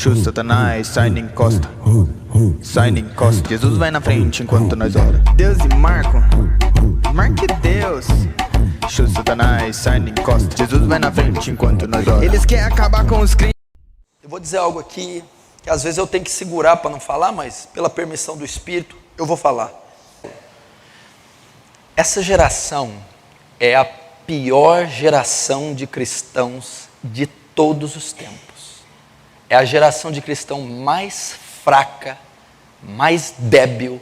Chuta Satanás, sai nem encosta. Sai nem encosta. Jesus vai na frente enquanto nós ora. Deus e Marco. Marque Deus. Chuta Satanás, sai nem encosta. Jesus vai na frente enquanto nós ora. Eles querem acabar com os crimes. Eu vou dizer algo aqui que às vezes eu tenho que segurar para não falar, mas pela permissão do Espírito eu vou falar. Essa geração é a pior geração de cristãos de todos os tempos. É a geração de cristão mais fraca, mais débil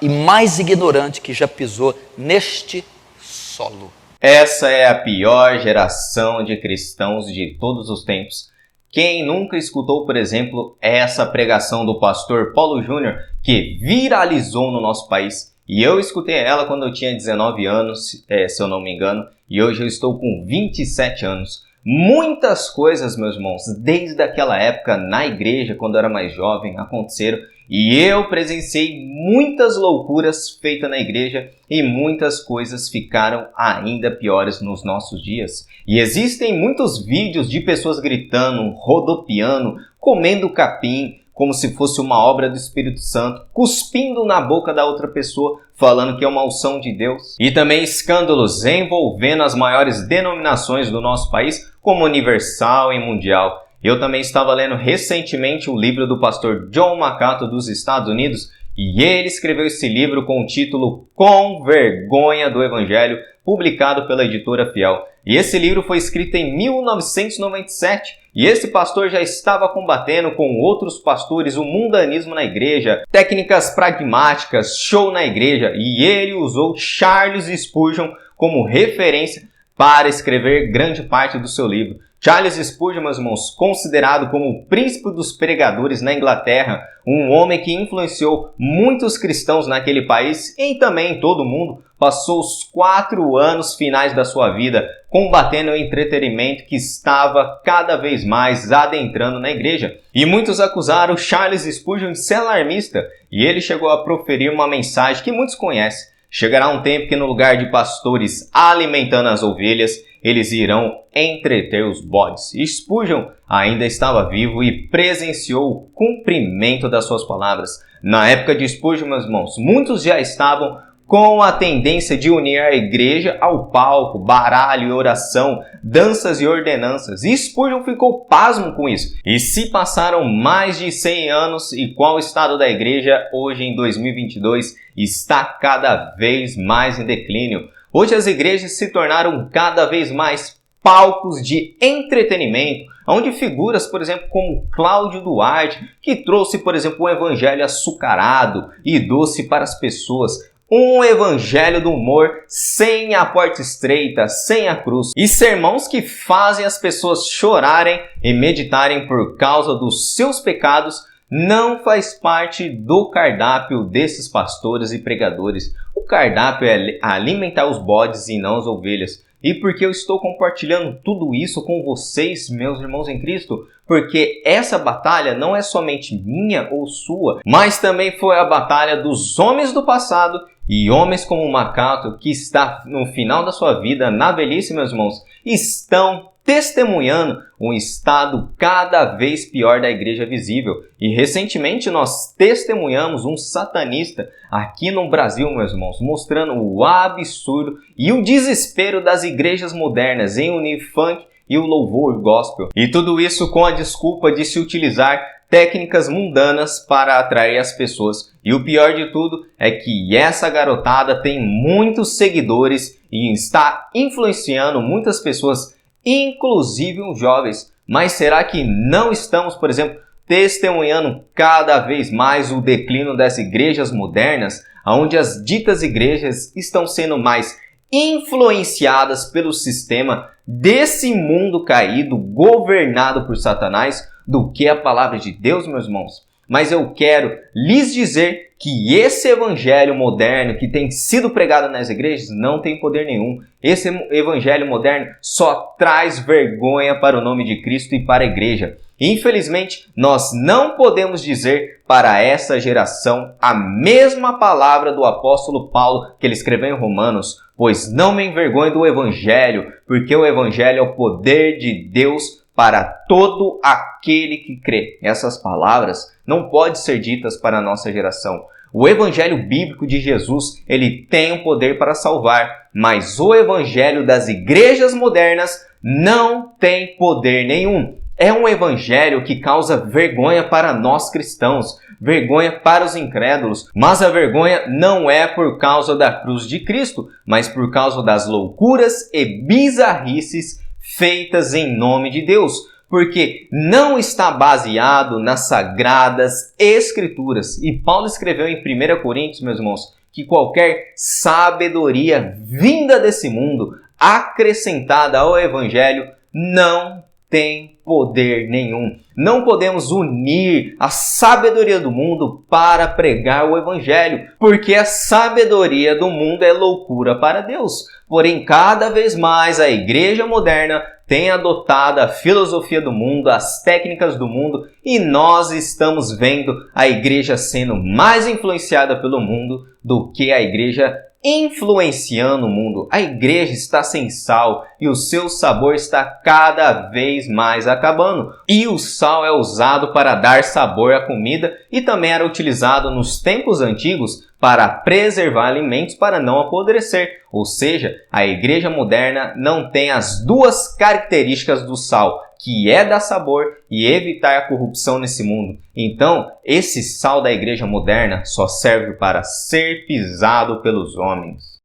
e mais ignorante que já pisou neste solo. Essa é a pior geração de cristãos de todos os tempos. Quem nunca escutou, por exemplo, essa pregação do pastor Paulo Júnior, que viralizou no nosso país? E eu escutei ela quando eu tinha 19 anos, se eu não me engano, e hoje eu estou com 27 anos. Muitas coisas, meus irmãos, desde aquela época na igreja, quando eu era mais jovem, aconteceram. E eu presenciei muitas loucuras feitas na igreja e muitas coisas ficaram ainda piores nos nossos dias. E existem muitos vídeos de pessoas gritando, rodopiando, comendo capim, como se fosse uma obra do Espírito Santo, cuspindo na boca da outra pessoa, falando que é uma unção de Deus. E também escândalos envolvendo as maiores denominações do nosso país, como Universal e Mundial. Eu também estava lendo recentemente o livro do pastor John MacArthur dos Estados Unidos, e ele escreveu esse livro com o título Com Vergonha do Evangelho, publicado pela editora Fiel. E esse livro foi escrito em 1997, e esse pastor já estava combatendo com outros pastores o mundanismo na igreja, técnicas pragmáticas, show na igreja, e ele usou Charles Spurgeon como referência para escrever grande parte do seu livro. Charles Spurgeon, meus irmãos, considerado como o príncipe dos pregadores na Inglaterra, um homem que influenciou muitos cristãos naquele país e também em todo o mundo, passou os 4 anos finais da sua vida combatendo o entretenimento que estava cada vez mais adentrando na igreja. E muitos acusaram Charles Spurgeon de ser alarmista, e ele chegou a proferir uma mensagem que muitos conhecem. Chegará um tempo que no lugar de pastores alimentando as ovelhas, eles irão entreter os bodes. E Spurgeon ainda estava vivo e presenciou o cumprimento das suas palavras. Na época de Spurgeon, meus irmãos, muitos já estavam com a tendência de unir a igreja ao palco, baralho e oração, danças e ordenanças. E Spurgeon ficou pasmo com isso. E se passaram mais de 100 anos, e qual o estado da igreja hoje em 2022 está cada vez mais em declínio. Hoje as igrejas se tornaram cada vez mais palcos de entretenimento, onde figuras, por exemplo, como Cláudio Duarte, que trouxe, por exemplo, um evangelho açucarado e doce para as pessoas, um evangelho do humor sem a porta estreita, sem a cruz, e sermões que fazem as pessoas chorarem e meditarem por causa dos seus pecados, não faz parte do cardápio desses pastores e pregadores. O cardápio é alimentar os bodes e não as ovelhas. E por que eu estou compartilhando tudo isso com vocês, meus irmãos em Cristo? Porque essa batalha não é somente minha ou sua, mas também foi a batalha dos homens do passado e homens como MacArthur, que está no final da sua vida, na velhice, meus irmãos, estão testemunhando um estado cada vez pior da igreja visível. E recentemente nós testemunhamos um satanista aqui no Brasil, meus irmãos, mostrando o absurdo e o desespero das igrejas modernas em unir funk e o louvor gospel. E tudo isso com a desculpa de se utilizar técnicas mundanas para atrair as pessoas. E o pior de tudo é que essa garotada tem muitos seguidores e está influenciando muitas pessoas, inclusive os jovens. Mas será que não estamos, por exemplo, testemunhando cada vez mais o declínio das igrejas modernas, onde as ditas igrejas estão sendo mais influenciadas pelo sistema desse mundo caído, governado por Satanás, do que a palavra de Deus, meus irmãos? Mas eu quero lhes dizer que esse evangelho moderno que tem sido pregado nas igrejas não tem poder nenhum. Esse evangelho moderno só traz vergonha para o nome de Cristo e para a igreja. Infelizmente, nós não podemos dizer para essa geração a mesma palavra do apóstolo Paulo que ele escreveu em Romanos, pois não me envergonho do evangelho, porque o evangelho é o poder de Deus para todo aquele que crê. Essas palavras não podem ser ditas para a nossa geração. O evangelho bíblico de Jesus, ele tem o poder para salvar, mas o evangelho das igrejas modernas não tem poder nenhum. É um evangelho que causa vergonha para nós cristãos, vergonha para os incrédulos, mas a vergonha não é por causa da cruz de Cristo, mas por causa das loucuras e bizarrices feitas em nome de Deus, porque não está baseado nas sagradas escrituras. E Paulo escreveu em 1 Coríntios, meus irmãos, que qualquer sabedoria vinda desse mundo, acrescentada ao evangelho, não tem poder nenhum. Não podemos unir a sabedoria do mundo para pregar o evangelho, porque a sabedoria do mundo é loucura para Deus. Porém, cada vez mais a igreja moderna tem adotado a filosofia do mundo, as técnicas do mundo, e nós estamos vendo a igreja sendo mais influenciada pelo mundo do que a igreja influenciando o mundo. A igreja está sem sal e o seu sabor está cada vez mais acabando. E o sal é usado para dar sabor à comida e também era utilizado nos tempos antigos para preservar alimentos para não apodrecer. Ou seja, a igreja moderna não tem as duas características do sal, que é dar sabor e evitar a corrupção nesse mundo. Então, esse sal da igreja moderna só serve para ser pisado pelos homens.